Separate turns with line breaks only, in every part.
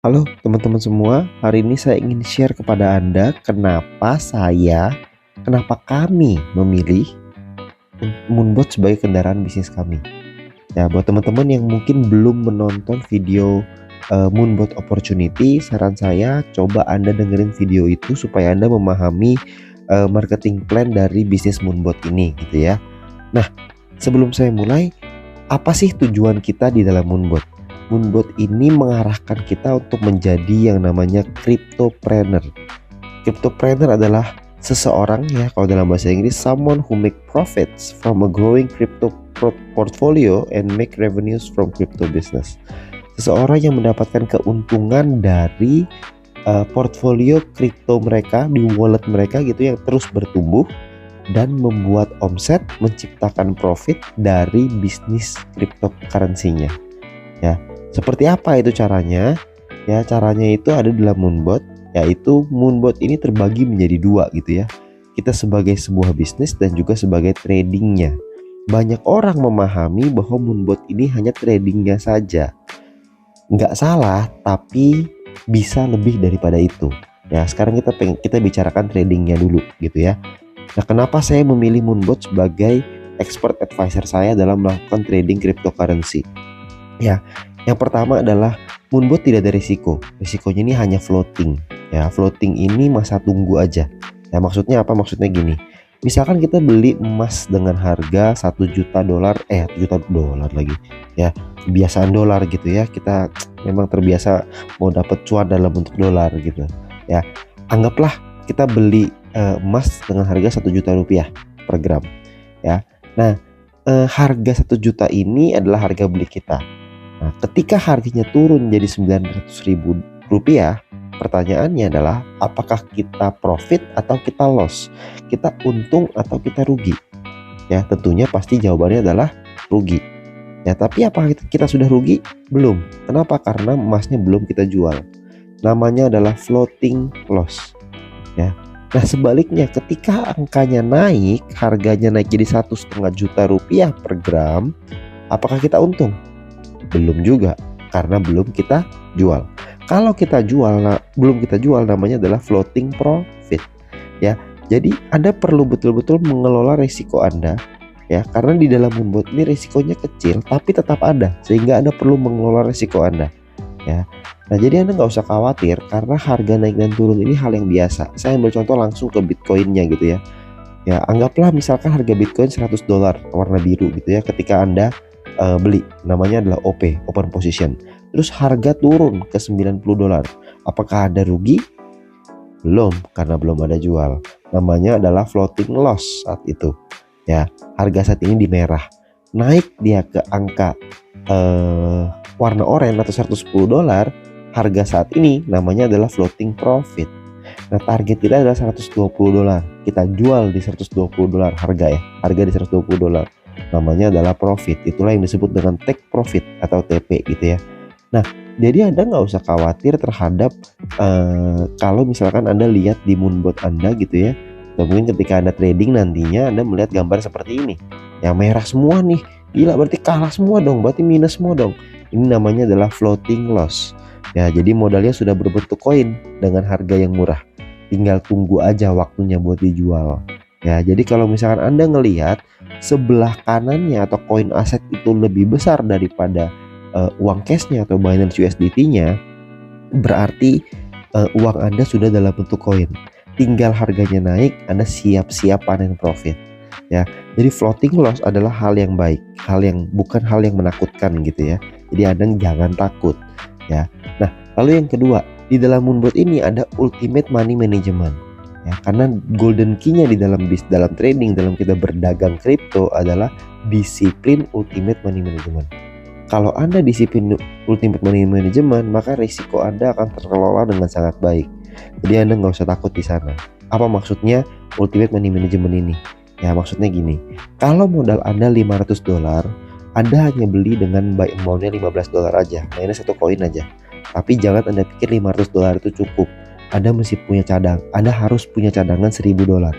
Halo teman-teman semua, hari ini saya ingin share kepada Anda kenapa kami memilih Moonbot sebagai kendaraan bisnis kami. Ya, buat teman-teman yang mungkin belum menonton video Moonbot Opportunity, saran saya coba Anda dengerin video itu supaya Anda memahami marketing plan dari bisnis Moonbot ini gitu ya. Nah, sebelum saya mulai, apa sih tujuan kita di dalam Moonbot? Moonbot ini mengarahkan kita untuk menjadi yang namanya cryptopreneur. Cryptopreneur adalah seseorang, ya kalau dalam bahasa Inggris, someone who make profits from a growing crypto portfolio and make revenues from crypto business. Seseorang yang mendapatkan keuntungan dari portfolio kripto mereka di wallet mereka gitu yang terus bertumbuh dan membuat omset, menciptakan profit dari bisnis cryptocurrency-nya. Ya, seperti apa itu caranya? Ya, caranya itu ada dalam Moonbot, yaitu Moonbot ini terbagi menjadi dua gitu ya. Kita sebagai sebuah bisnis dan juga sebagai tradingnya. Banyak orang memahami bahwa Moonbot ini hanya tradingnya saja. Nggak salah, tapi bisa lebih daripada itu. Ya, sekarang kita bicarakan tradingnya dulu gitu ya. Nah, kenapa saya memilih Moonbot sebagai expert advisor saya dalam melakukan trading cryptocurrency? Ya, yang pertama adalah Moonbot tidak ada risiko. Risikonya ini hanya floating. Ya, floating ini masa tunggu aja. Ya, maksudnya apa? Maksudnya gini. Misalkan kita beli emas dengan harga 1 juta dolar, 1 juta dolar lagi. Ya, kebiasaan dolar gitu ya. Kita memang terbiasa mau dapat cuan dalam bentuk dolar gitu. Ya, anggaplah kita beli emas dengan harga 1 juta rupiah per gram. Ya, nah harga 1 juta ini adalah harga beli kita. Nah, ketika harganya turun jadi 900.000 rupiah, pertanyaannya adalah apakah kita profit atau kita loss? Kita untung atau kita rugi? Ya, tentunya pasti jawabannya adalah rugi. Ya, tapi apakah kita sudah rugi? Belum. Kenapa? Karena emasnya belum kita jual. Namanya adalah floating loss. Ya. Nah, sebaliknya ketika angkanya naik, harganya naik jadi 1,5 juta rupiah per gram, apakah kita untung? Belum juga, karena belum kita jual. Kalau kita jual, belum kita jual, namanya adalah floating profit. Ya, jadi Anda perlu betul-betul mengelola risiko Anda. Ya, karena di dalam Moonbot ini risikonya kecil, tapi tetap ada, sehingga Anda perlu mengelola risiko Anda. Ya, nah jadi Anda nggak usah khawatir karena harga naik dan turun ini hal yang biasa. Saya ambil contoh langsung ke Bitcoinnya gitu ya. Ya, anggaplah misalkan harga Bitcoin 100 dolar warna biru gitu ya ketika Anda beli, namanya adalah OP, open position. Terus harga turun ke 90 dolar. Apakah Anda rugi? Belum, karena belum ada jual. Namanya adalah floating loss saat itu. Ya, harga saat ini di merah. Naik dia ke angka warna oranye atau 110 dolar, harga saat ini namanya adalah floating profit. Nah, target kita adalah 120 dolar. Kita jual di 120 dolar harga ya. Harga di 120 dolar. Namanya adalah profit. Itulah yang disebut dengan take profit atau TP gitu ya. Nah, jadi Anda nggak usah khawatir terhadap kalau misalkan Anda lihat di Moonbot Anda gitu ya. Mungkin ketika Anda trading nantinya Anda melihat gambar seperti ini. Yang merah semua nih. Gila, berarti kalah semua dong. Berarti minus semua dong. Ini namanya adalah floating loss. Ya, jadi modalnya sudah berbentuk koin dengan harga yang murah. Tinggal tunggu aja waktunya buat dijual. Ya, jadi kalau misalkan Anda ngelihat sebelah kanannya atau koin aset itu lebih besar daripada uang cashnya atau Binance USDT-nya, berarti uang Anda sudah dalam bentuk koin. Tinggal harganya naik, Anda siap-siap panen profit. Ya, jadi floating loss adalah hal yang baik, bukan hal yang menakutkan gitu ya. Jadi Anda jangan takut. Ya, nah lalu yang kedua, di dalam Moonbot ini ada ultimate money management. Ya, karena golden key-nya di dalam trading, dalam kita berdagang kripto adalah disiplin ultimate money management. Kalau Anda disiplin ultimate money management, maka risiko Anda akan terkelola dengan sangat baik. Jadi Anda nggak usah takut di sana. Apa maksudnya ultimate money management ini? Ya, maksudnya gini, kalau modal Anda 500 dolar, Anda hanya beli dengan buy amount-nya 15 dolar aja, mainnya satu koin aja. Tapi jangan Anda pikir 500 dolar itu cukup. Anda mesti punya Anda harus punya cadangan 1000 dolar.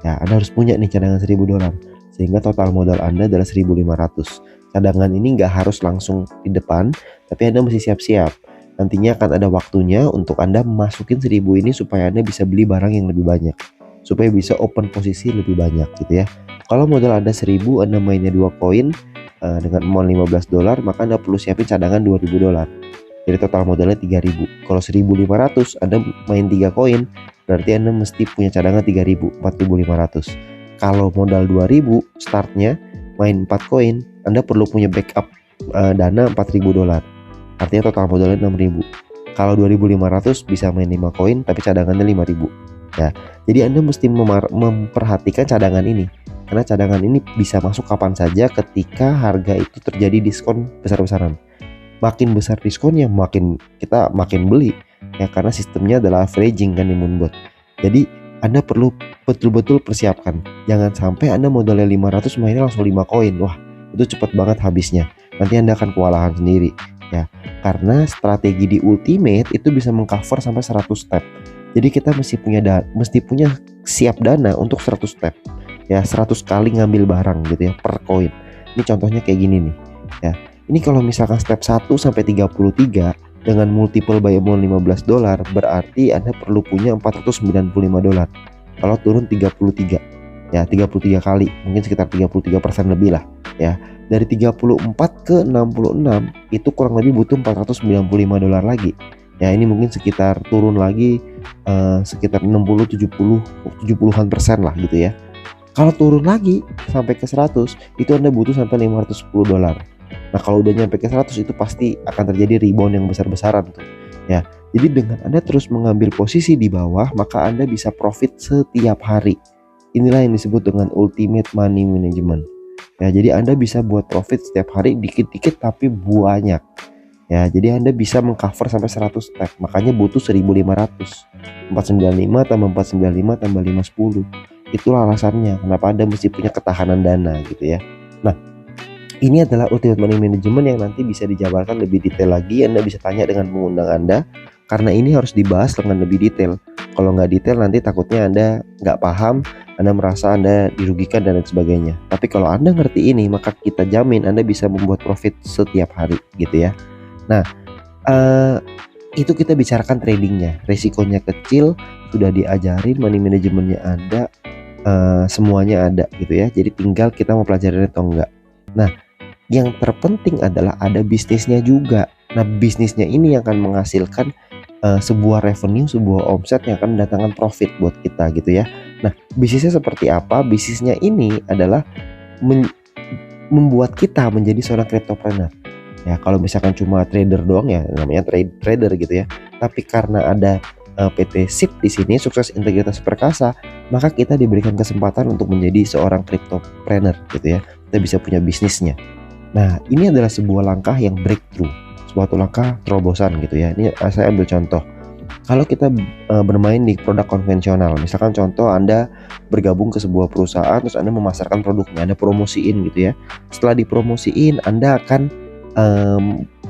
Ya, Anda harus punya nih cadangan 1000 dolar. Sehingga total modal Anda adalah 1500. Cadangan ini nggak harus langsung di depan, tapi Anda mesti siap-siap. Nantinya akan ada waktunya untuk Anda masukin 1.000 ini supaya Anda bisa beli barang yang lebih banyak, supaya bisa open posisi lebih banyak gitu ya. Kalau modal Anda 1.000, Anda mainnya 2 koin dengan amount $15, maka Anda perlu siapin cadangan $2.000. Jadi total modalnya 3.000. Kalau 1.500 Anda main 3 koin, berarti Anda mesti punya cadangan 3.000, 4.500. Kalau modal 2.000 startnya main 4 koin, Anda perlu punya backup dana $4.000. Artinya total modalnya 6.000. Kalau 2.500 bisa main 5 koin tapi cadangannya 5.000. Ya, jadi Anda mesti memperhatikan cadangan ini. Karena cadangan ini bisa masuk kapan saja ketika harga itu terjadi diskon besar-besaran. Makin besar diskonnya kita makin beli ya, karena sistemnya adalah averaging kan di Moonbot. Jadi Anda perlu betul-betul persiapkan. Jangan sampai Anda modalnya 500 mainnya langsung 5 koin. Wah, itu cepat banget habisnya. Nanti Anda akan kewalahan sendiri ya. Karena strategi di Ultimate itu bisa mengcover sampai 100 step. Jadi kita mesti punya siap dana untuk 100 step. Ya, 100 kali ngambil barang gitu ya per koin. Ini contohnya kayak gini nih ya. Ini kalau misalkan step 1 sampai 33 dengan multiple buy amount $15, berarti Anda perlu punya $495. Kalau turun 33 ya, 33 kali, mungkin sekitar 33% lebih lah ya. Dari 34 ke 66 itu kurang lebih butuh $495 lagi. Ya, ini mungkin sekitar turun lagi sekitar 60-70-70an% lah gitu ya. Kalau turun lagi sampai ke 100, itu Anda butuh sampai $510. Nah, kalau udah nyampe ke 100 itu pasti akan terjadi rebound yang besar-besaran tuh. Ya, jadi dengan Anda terus mengambil posisi di bawah, maka Anda bisa profit setiap hari. Inilah yang disebut dengan ultimate money management. Ya, jadi Anda bisa buat profit setiap hari dikit-dikit tapi banyak. Ya, jadi Anda bisa mengcover sampai 100 step. Makanya butuh 1.500. 495 tambah 495 tambah 510. Itulah alasannya kenapa Anda mesti punya ketahanan dana gitu ya. Nah, ini adalah ultimate money management yang nanti bisa dijabarkan lebih detail lagi. Anda bisa tanya dengan pengundang Anda, karena ini harus dibahas dengan lebih detail. Kalau nggak detail nanti takutnya Anda nggak paham, Anda merasa Anda dirugikan dan lain sebagainya. Tapi kalau Anda ngerti ini, maka kita jamin Anda bisa membuat profit setiap hari gitu ya. Nah, itu kita bicarakan tradingnya, resikonya kecil, sudah diajarin money manajemennya ada, semuanya ada gitu ya. Jadi tinggal kita mau pelajarin atau enggak. Nah, yang terpenting adalah ada bisnisnya juga. Nah, bisnisnya ini yang akan menghasilkan sebuah revenue, sebuah omset yang akan mendatangkan profit buat kita gitu ya. Nah, bisnisnya seperti apa? Bisnisnya ini adalah membuat kita menjadi seorang cryptopreneur. Ya, kalau misalkan cuma trader doang ya namanya trader gitu ya. Tapi karena ada PT SIP di sini, Sukses Integritas Perkasa, maka kita diberikan kesempatan untuk menjadi seorang cryptopreneur gitu ya. Kita bisa punya bisnisnya. Nah, ini adalah sebuah langkah yang breakthrough, suatu langkah terobosan gitu ya. Ini saya ambil contoh. Kalau kita bermain di produk konvensional, misalkan contoh Anda bergabung ke sebuah perusahaan, terus Anda memasarkan produknya, Anda promosiin gitu ya. Setelah dipromosiin, Anda akan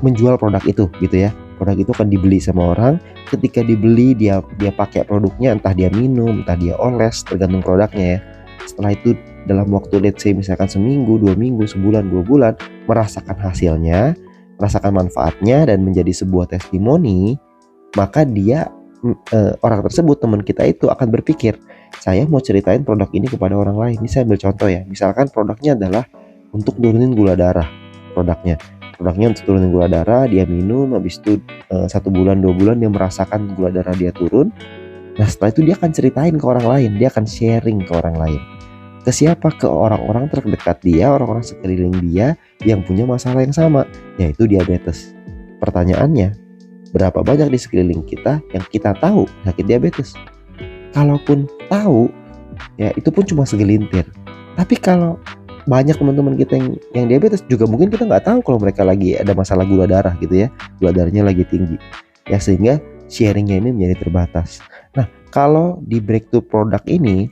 menjual produk itu gitu ya. Produk itu akan dibeli sama orang. Ketika dibeli, dia pakai produknya, entah dia minum, entah dia oles, tergantung produknya ya. Setelah itu dalam waktu let's say misalkan seminggu, 2 minggu, sebulan, 2 bulan, merasakan hasilnya, merasakan manfaatnya dan menjadi sebuah testimoni, maka dia orang tersebut, teman kita itu akan berpikir, saya mau ceritain produk ini kepada orang lain. Ini saya ambil contoh ya, misalkan produknya adalah untuk nurunin gula darah. Produknya untuk turunin gula darah, dia minum, habis itu 1 bulan 2 bulan dia merasakan gula darah dia turun. Nah, setelah itu dia akan ceritain ke orang lain, dia akan sharing ke orang lain. Ke siapa? Ke orang-orang terdekat dia, orang-orang sekeliling dia yang punya masalah yang sama, yaitu diabetes. Pertanyaannya, berapa banyak di sekeliling kita yang kita tahu sakit diabetes? Kalaupun tahu, ya itu pun cuma segelintir. Tapi kalau banyak teman-teman kita yang diabetes juga mungkin kita nggak tahu kalau mereka lagi ada masalah gula darah gitu ya, gula darahnya lagi tinggi. Ya, sehingga sharingnya ini menjadi terbatas. Nah, kalau di breakthrough produk ini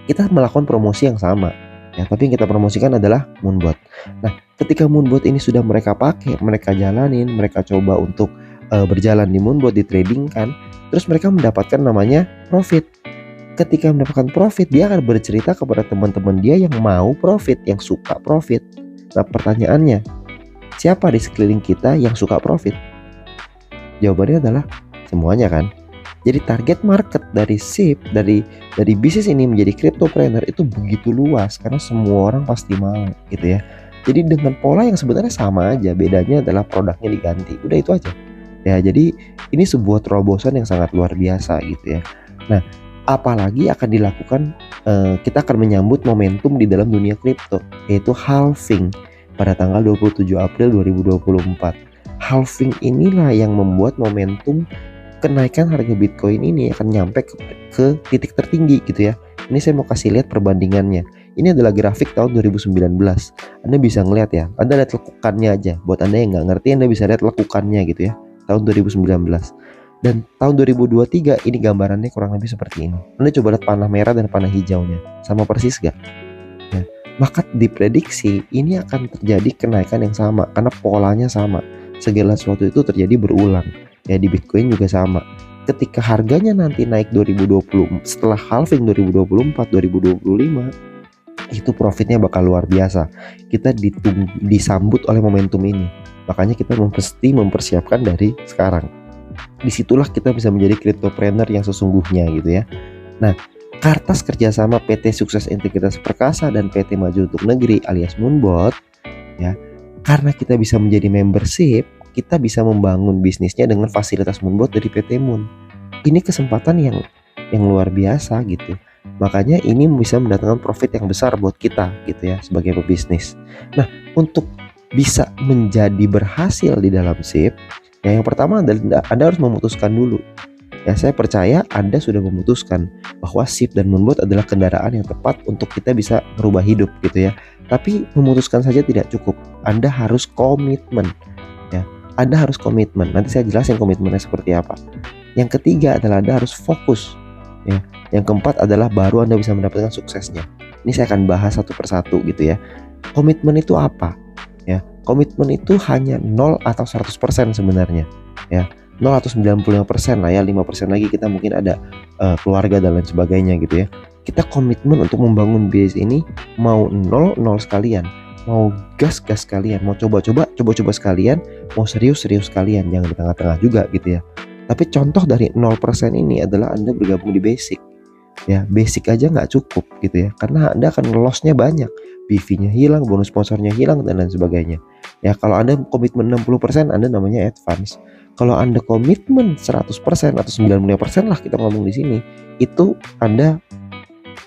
kita melakukan promosi yang sama ya, tapi yang kita promosikan adalah Moonbot. Nah, ketika Moonbot ini sudah mereka pakai, mereka jalanin, mereka coba untuk berjalan di Moonbot, di trading kan, terus mereka mendapatkan namanya profit. Ketika mendapatkan profit, dia akan bercerita kepada teman-teman dia yang mau profit, yang suka profit. Nah, pertanyaannya, siapa di sekeliling kita yang suka profit? Jawabannya adalah semuanya kan. Jadi target market dari SIP, dari bisnis ini menjadi cryptopreneur itu begitu luas karena semua orang pasti mau gitu ya. Jadi dengan pola yang sebenarnya sama aja, bedanya adalah produknya diganti. Udah itu aja. Ya, jadi ini sebuah terobosan yang sangat luar biasa gitu ya. Nah, apalagi akan dilakukan, kita akan menyambut momentum di dalam dunia kripto, yaitu halving pada tanggal 27 April 2024. Halving inilah yang membuat momentum kenaikan harga Bitcoin ini akan nyampe ke titik tertinggi gitu ya. Ini saya mau kasih lihat perbandingannya. Ini adalah grafik tahun 2019. Anda bisa ngeliat ya. Anda lihat lekukannya aja. Buat Anda yang nggak ngerti, Anda bisa lihat lekukannya gitu ya. Tahun 2019. Dan tahun 2023 ini gambarannya kurang lebih seperti ini. Anda coba lihat panah merah dan panah hijaunya. Sama persis gak? Nah, maka diprediksi ini akan terjadi kenaikan yang sama karena polanya sama. Segala sesuatu itu terjadi berulang. Ya, di Bitcoin juga sama. Ketika harganya nanti naik 2020, setelah halving 2024, 2025, itu profitnya bakal luar biasa. Kita disambut oleh momentum ini. Makanya kita mesti mempersiapkan dari sekarang. Disitulah kita bisa menjadi cryptopreneur yang sesungguhnya gitu ya. Nah, Kartas kerjasama PT Sukses Integritas Perkasa dan PT Maju Untuk Negeri alias Moonbot ya, karena kita bisa menjadi membership, kita bisa membangun bisnisnya dengan fasilitas Moonbot dari PT Moon. Ini kesempatan yang luar biasa gitu. Makanya ini bisa mendatangkan profit yang besar buat kita gitu ya sebagai pebisnis. Nah, untuk bisa menjadi berhasil di dalam SIP, ya yang pertama adalah Anda harus memutuskan dulu. Ya, saya percaya Anda sudah memutuskan bahwa SIP dan Moonbot adalah kendaraan yang tepat untuk kita bisa merubah hidup gitu ya. Tapi memutuskan saja tidak cukup. Anda harus komitmen. Ya, Anda harus komitmen. Nanti saya jelasin komitmennya seperti apa. Yang ketiga adalah Anda harus fokus. Ya, yang keempat adalah baru Anda bisa mendapatkan suksesnya. Ini saya akan bahas satu persatu gitu ya. Komitmen itu apa? Ya, komitmen itu hanya 0 atau 100% sebenarnya. Ya. 0 atau 95% lah ya, 5% lagi kita mungkin ada keluarga dan lain sebagainya gitu ya. Kita komitmen untuk membangun bisnis ini mau 0 sekalian, mau gas sekalian, mau coba-coba sekalian, mau serius sekalian, jangan di tengah-tengah juga gitu ya. Tapi contoh dari 0% ini adalah Anda bergabung di basic. Ya, basic aja nggak cukup gitu ya, karena Anda akan loss-nya banyak, PV-nya hilang, bonus sponsornya hilang dan lain sebagainya. Ya, kalau Anda komitmen 60%, Anda namanya advance. Kalau Anda komitmen 100% atau 95% lah kita ngomong di sini, itu Anda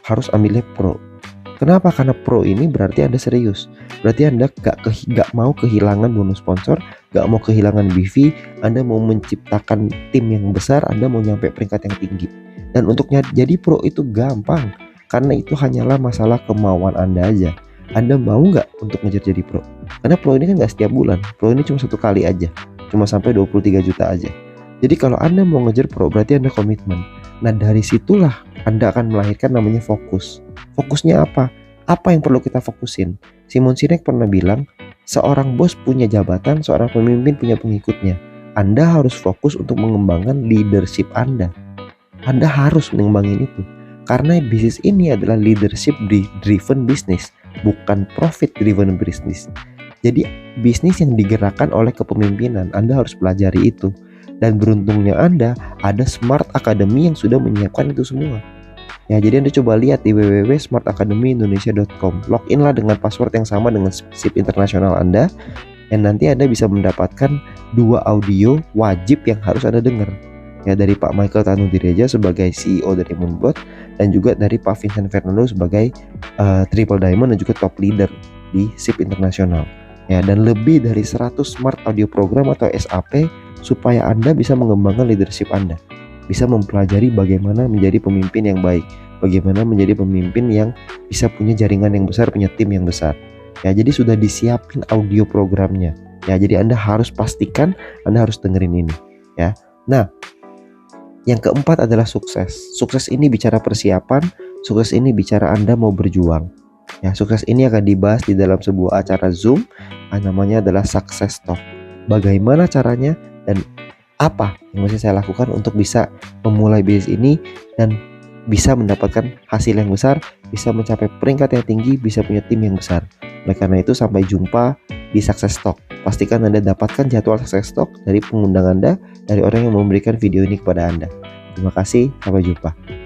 harus ambilnya pro. Kenapa? Karena pro ini berarti Anda serius. Berarti Anda gak mau kehilangan bonus sponsor, gak mau kehilangan BV, Anda mau menciptakan tim yang besar, Anda mau nyampe peringkat yang tinggi. Dan untuk jadi pro itu gampang, karena itu hanyalah masalah kemauan Anda aja. Anda mau nggak untuk ngejar jadi pro? Karena pro ini kan nggak setiap bulan, pro ini cuma 1 kali aja, cuma sampai 23 juta aja. Jadi kalau Anda mau ngejar pro, berarti Anda komitmen. Nah, dari situlah Anda akan melahirkan namanya fokus. Fokusnya apa? Apa yang perlu kita fokusin? Simon Sinek pernah bilang, seorang bos punya jabatan, seorang pemimpin punya pengikutnya. Anda harus fokus untuk mengembangkan leadership Anda. Anda harus mengembangin itu. Karena bisnis ini adalah leadership driven business, bukan profit driven business. Jadi bisnis yang digerakkan oleh kepemimpinan, Anda harus pelajari itu. Dan beruntungnya Anda ada Smart Academy yang sudah menyiapkan itu semua. Ya, jadi Anda coba lihat di www.smartacademyindonesia.com. Login lah dengan password yang sama dengan SIP internasional Anda. Dan nanti Anda bisa mendapatkan 2 audio wajib yang harus Anda dengar. Ya, dari Pak Michael Tanudireja sebagai CEO dari Moonbot, dan juga dari Pak Vincent Fernando sebagai Triple Diamond dan juga top leader di SIP internasional. Ya, dan lebih dari 100 smart audio program atau SAP supaya Anda bisa mengembangkan leadership Anda. Bisa mempelajari bagaimana menjadi pemimpin yang baik, bagaimana menjadi pemimpin yang bisa punya jaringan yang besar, punya tim yang besar. Ya, jadi sudah disiapin audio programnya. Ya, jadi Anda harus pastikan Anda harus dengerin ini, ya. Nah, yang keempat adalah sukses. Sukses ini bicara persiapan, sukses ini bicara Anda mau berjuang. Ya, sukses ini akan dibahas di dalam sebuah acara Zoom, namanya adalah Success Talk. Bagaimana caranya dan apa yang mesti saya lakukan untuk bisa memulai bisnis ini dan bisa mendapatkan hasil yang besar, bisa mencapai peringkat yang tinggi, bisa punya tim yang besar. Oleh karena itu, sampai jumpa di di Success Talk. Pastikan Anda dapatkan jadwal Success Talk dari pengundang Anda, dari orang yang memberikan video ini kepada Anda. Terima kasih, sampai jumpa.